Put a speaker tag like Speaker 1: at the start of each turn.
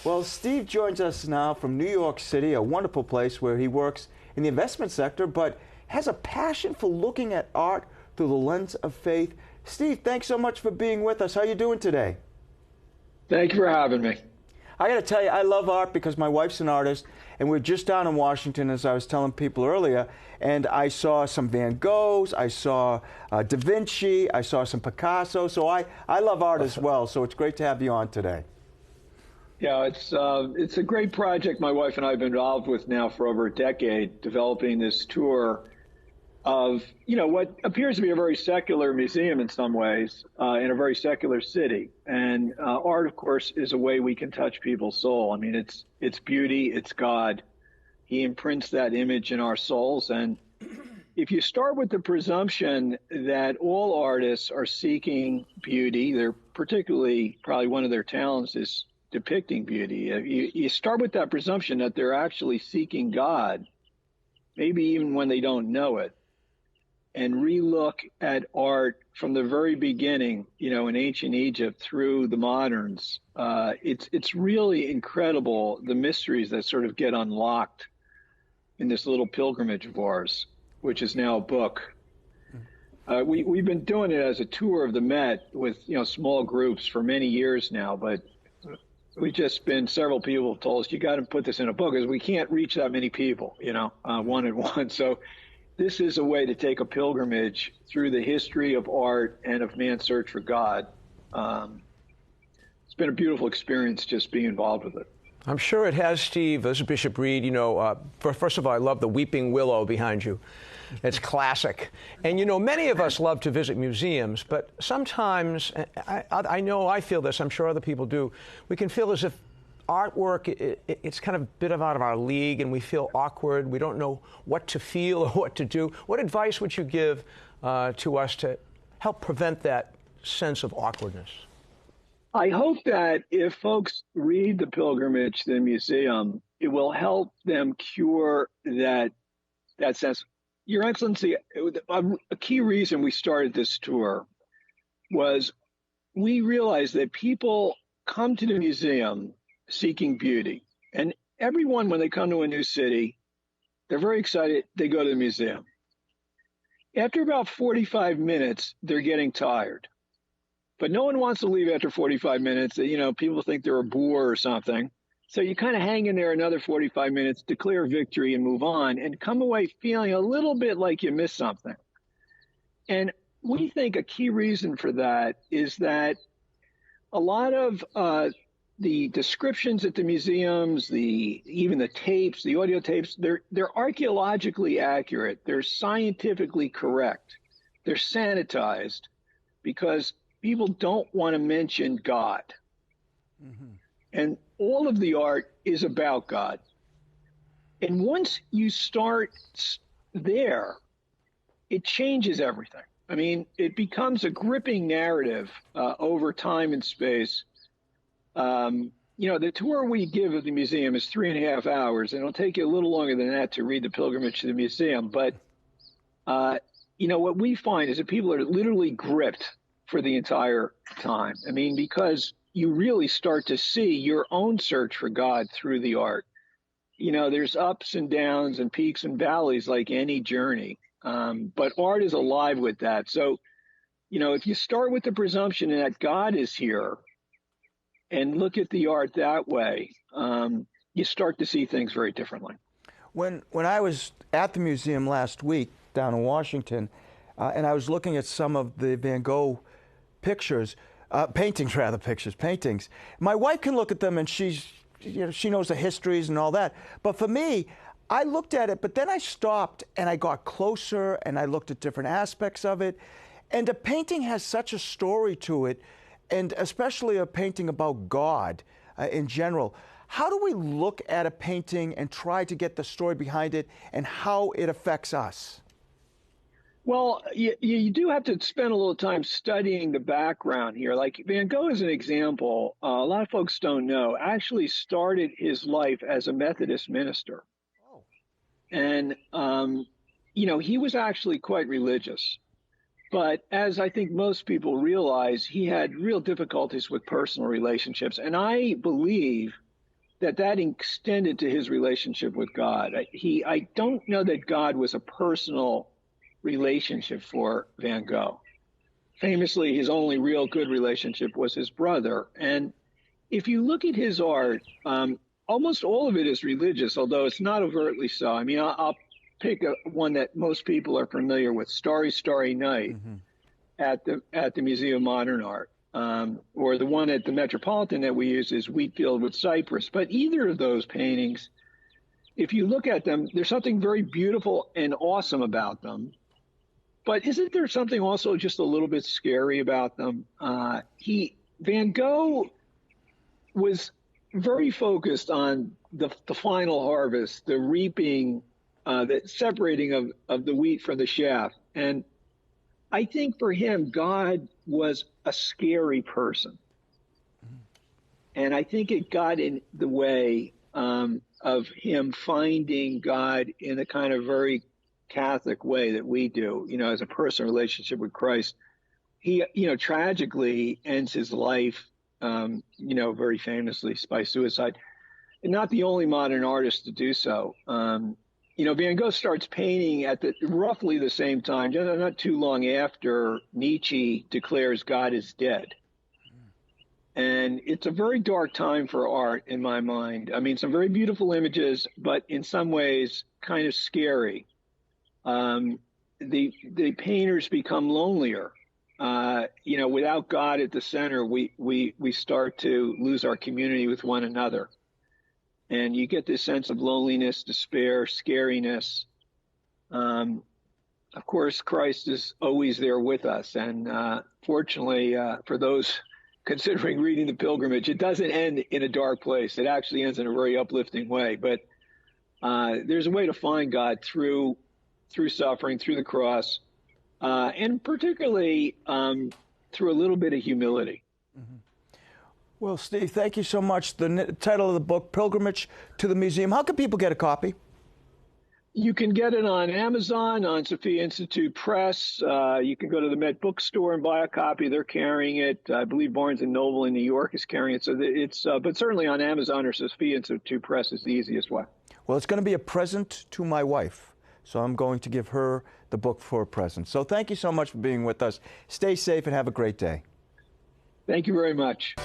Speaker 1: Well, Steve joins us now from New York City, a wonderful place where he works in the investment sector, but has a passion for looking at art through the lens of faith. Steve, thanks so much for being with us. How are you doing today?
Speaker 2: Thank you for having me.
Speaker 1: I got to tell you, I love art because my wife's an artist, and we're just down in Washington, as I was telling people earlier, and I saw some Van Goghs, I saw Da Vinci, I saw some Picasso, so I love art as well, so it's great to have you on today.
Speaker 2: Yeah, it's a great project my wife and I have been involved with now for over a decade, developing this tour of, what appears to be a very secular museum in some ways, in a very secular city. And art, of course, is a way we can touch people's soul. I mean, it's beauty, it's God. He imprints that image in our souls. And if you start with the presumption that all artists are seeking beauty, they're particularly, probably one of their talents is depicting beauty. You start with that presumption that they're actually seeking God, maybe even when they don't know it, and relook at art from the very beginning, in ancient Egypt through the moderns. It's really incredible, the mysteries that sort of get unlocked in this little pilgrimage of ours, which is now a book. We've been doing it as a tour of the Met with, small groups for many years now, but we've just been, several people have told us, you got to put this in a book because we can't reach that many people, one at one. So this is a way to take a pilgrimage through the history of art and of man's search for God. It's been a beautiful experience just being involved with it.
Speaker 3: I'm sure it has, Steve. This is Bishop Reed. First of all, I love the weeping willow behind you. It's classic. And, many of us love to visit museums, but sometimes, I know I feel this, I'm sure other people do, we can feel as if artwork, it's kind of a bit out of our league, and we feel awkward. We don't know what to feel or what to do. What advice would you give to us to help prevent that sense of awkwardness?
Speaker 2: I hope that if folks read The Pilgrimage to the Museum, it will help them cure that sense. Your Excellency, a key reason we started this tour was we realized that people come to the museum seeking beauty. And everyone, when they come to a new city, they're very excited, they go to the museum. After about 45 minutes, they're getting tired. But no one wants to leave after 45 minutes. People think they're a bore or something. So you kind of hang in there another 45 minutes, declare victory and move on and come away feeling a little bit like you missed something. And we think a key reason for that is that a lot of the descriptions at the museums, even the tapes, the audio tapes, they're archaeologically accurate. They're scientifically correct. They're sanitized because people don't want to mention God. Mm-hmm. And all of the art is about God. And once you start there, it changes everything. I mean, it becomes a gripping narrative over time and space. The tour we give of the museum is 3.5 hours, and it'll take you a little longer than that to read The Pilgrimage to the Museum. But, what we find is that people are literally gripped for the entire time. I mean, because you really start to see your own search for God through the art. There's ups and downs and peaks and valleys like any journey. But art is alive with that. So, if you start with the presumption that God is here and look at the art that way, you start to see things very differently.
Speaker 1: When I was at the museum last week down in Washington, and I was looking at some of the Van Gogh paintings. My wife can look at them and she knows the histories and all that. But for me, I looked at it, but then I stopped and I got closer and I looked at different aspects of it. And a painting has such a story to it, and especially a painting about God in general. How do we look at a painting and try to get the story behind it and how it affects us?
Speaker 2: Well, you do have to spend a little time studying the background here. Like Van Gogh is an example. A lot of folks don't know, actually started his life as a Methodist minister. Oh. And, he was actually quite religious. But as I think most people realize, he had real difficulties with personal relationships. And I believe that extended to his relationship with God. I don't know that God was a personal relationship for Van Gogh. Famously, his only real good relationship was his brother. And if you look at his art, almost all of it is religious, although it's not overtly so. I mean, I'll pick one that most people are familiar with, Starry, Starry Night, at the Museum of Modern Art. Or the one at the Metropolitan that we use is Wheatfield with Cypress. But either of those paintings, if you look at them, there's something very beautiful and awesome about them. But isn't there something also just a little bit scary about them? Van Gogh was very focused on the final harvest, the reaping, the separating of the wheat from the chaff. And I think for him, God was a scary person. And I think it got in the way of him finding God in a kind of very Catholic way that we do, as a personal relationship with Christ. He, tragically ends his life, very famously by suicide. And not the only modern artist to do so. Van Gogh starts painting at roughly the same time, not too long after Nietzsche declares God is dead. And it's a very dark time for art in my mind. I mean, some very beautiful images, but in some ways kind of scary. The painters become lonelier. Without God at the center, we start to lose our community with one another. And you get this sense of loneliness, despair, scariness. Of course, Christ is always there with us. And fortunately, for those considering reading The Pilgrimage, it doesn't end in a dark place. It actually ends in a very uplifting way. But there's a way to find God through suffering, through the cross, and particularly through a little bit of humility.
Speaker 1: Mm-hmm. Well, Steve, thank you so much. The title of the book, Pilgrimage to the Museum. How can people get a copy?
Speaker 2: You can get it on Amazon, on Sophia Institute Press. You can go to the Met Bookstore and buy a copy. They're carrying it. I believe Barnes & Noble in New York is carrying it. So but certainly on Amazon or Sophia Institute Press is the easiest way.
Speaker 1: Well, it's going to be a present to my wife. So I'm going to give her the book for a present. So thank you so much for being with us. Stay safe and have a great day.
Speaker 2: Thank you very much.